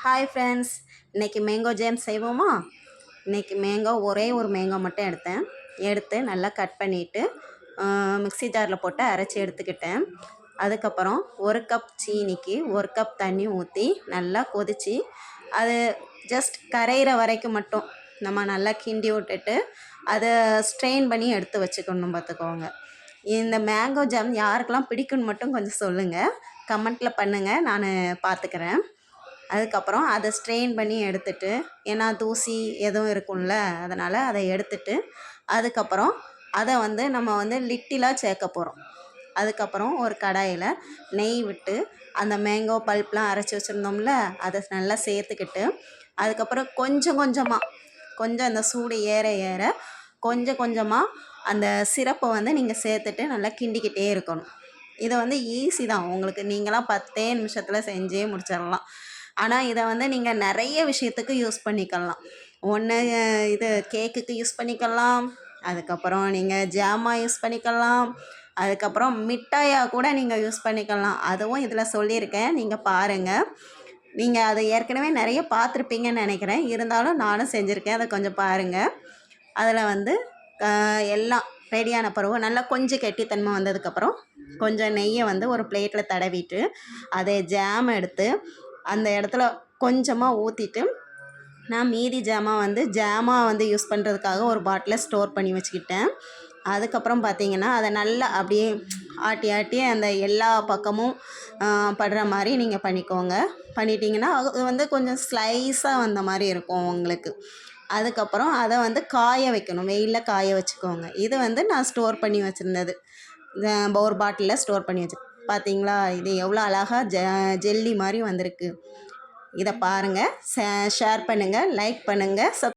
Hi friends, இன்றைக்கி mango ஜேம் செய்வோமா? இன்றைக்கி மேங்கோ ஒரே ஒரு மேங்கோ மட்டும் எடுத்து நல்லா கட் பண்ணிவிட்டு மிக்ஸி ஜாரில் போட்டு அரைச்சி எடுத்துக்கிட்டேன். அதுக்கப்புறம் 1 கப் சீனிக்கு 1 கப் தண்ணி ஊற்றி நல்லா கொதித்து அது ஜஸ்ட் கரையிற வரைக்கும் மட்டும் நம்ம நல்லா கிண்டி விட்டுட்டு அதை ஸ்ட்ரெயின் பண்ணி எடுத்து வச்சுக்கணும். பார்த்துக்கோங்க. இந்த மேங்கோ ஜாம் யாருக்கெல்லாம் பிடிக்குன்னு மட்டும் கொஞ்சம் சொல்லுங்கள், கமெண்ட்டில் பண்ணுங்கள், நான் பார்த்துக்கிறேன். அதுக்கப்புறம் அதை ஸ்ட்ரெயின் பண்ணி எடுத்துட்டு, ஏன்னா தூசி எதுவும் இருக்கும்ல, அதனால் அதை எடுத்துட்டு அதுக்கப்புறம் அதை நம்ம லிட்டிலாக சேர்க்க போகிறோம். அதுக்கப்புறம் ஒரு கடாயில் நெய் விட்டு அந்த மேங்கோ பல்ப்லாம் அரைச்சி வச்சுருந்தோம்ல, அதை நல்லா சேர்த்துக்கிட்டு அதுக்கப்புறம் கொஞ்சம் அந்த சூடு ஏற ஏற கொஞ்சம் கொஞ்சமாக அந்த சிரப்பை நீங்கள் சேர்த்துட்டு நல்லா கிண்டிக்கிட்டே இருக்கணும். இதை ஈஸி தான் உங்களுக்கு, நீங்களாம் 10 நிமிஷத்தில் செஞ்சே முடிச்சிடலாம். ஆனால் இதை நீங்கள் நிறைய விஷயத்துக்கு யூஸ் பண்ணிக்கலாம். ஒன்று இது கேக்குக்கு யூஸ் பண்ணிக்கலாம், அதுக்கப்புறம் நீங்கள் ஜாமாக யூஸ் பண்ணிக்கலாம், அதுக்கப்புறம் மிட்டாயாக கூட நீங்கள் யூஸ் பண்ணிக்கலாம். அதுவும் இதில் சொல்லியிருக்கேன், நீங்கள் பாருங்கள். நீங்கள் அதை ஏற்கனவே நிறைய பார்த்துருப்பீங்கன்னு நினைக்கிறேன், இருந்தாலும் நானும் செஞ்சுருக்கேன், அதை கொஞ்சம் பாருங்கள். அதில் எல்லாம் ரெடியான பிறகு நல்லா கொஞ்சம் கெட்டித்தன்மை வந்ததுக்கப்புறம் கொஞ்சம் நெய்யை ஒரு பிளேட்டில் தடவிட்டு அதை ஜாம் எடுத்து அந்த இடத்துல கொஞ்சமாக ஊற்றிட்டு, நான் மீதி ஜாமாக யூஸ் பண்ணுறதுக்காக ஒரு பாட்டிலில் ஸ்டோர் பண்ணி வச்சுக்கிட்டேன். அதுக்கப்புறம் பார்த்திங்கன்னா அதை நல்லா அப்படியே ஆட்டி அந்த எல்லா பக்கமும் படுற மாதிரி நீங்கள் பண்ணிக்கோங்க. பண்ணிட்டீங்கன்னா அது கொஞ்சம் ஸ்லைஸாக வந்த மாதிரி இருக்கும் உங்களுக்கு. அதுக்கப்புறம் அதை காய வைக்கணும், வெயிலில் காய வச்சுக்கோங்க. இது நான் ஸ்டோர் பண்ணி வச்சுருந்தது, ஒரு பாட்டிலில் ஸ்டோர் பண்ணி வச்சு. பார்த்தீங்களா, இது எவ்வளோ அழகாக ஜெல்லி மாதிரி வந்திருக்கு. இதை பாருங்கள், ஷேர் பண்ணுங்கள், லைக் பண்ணுங்கள்,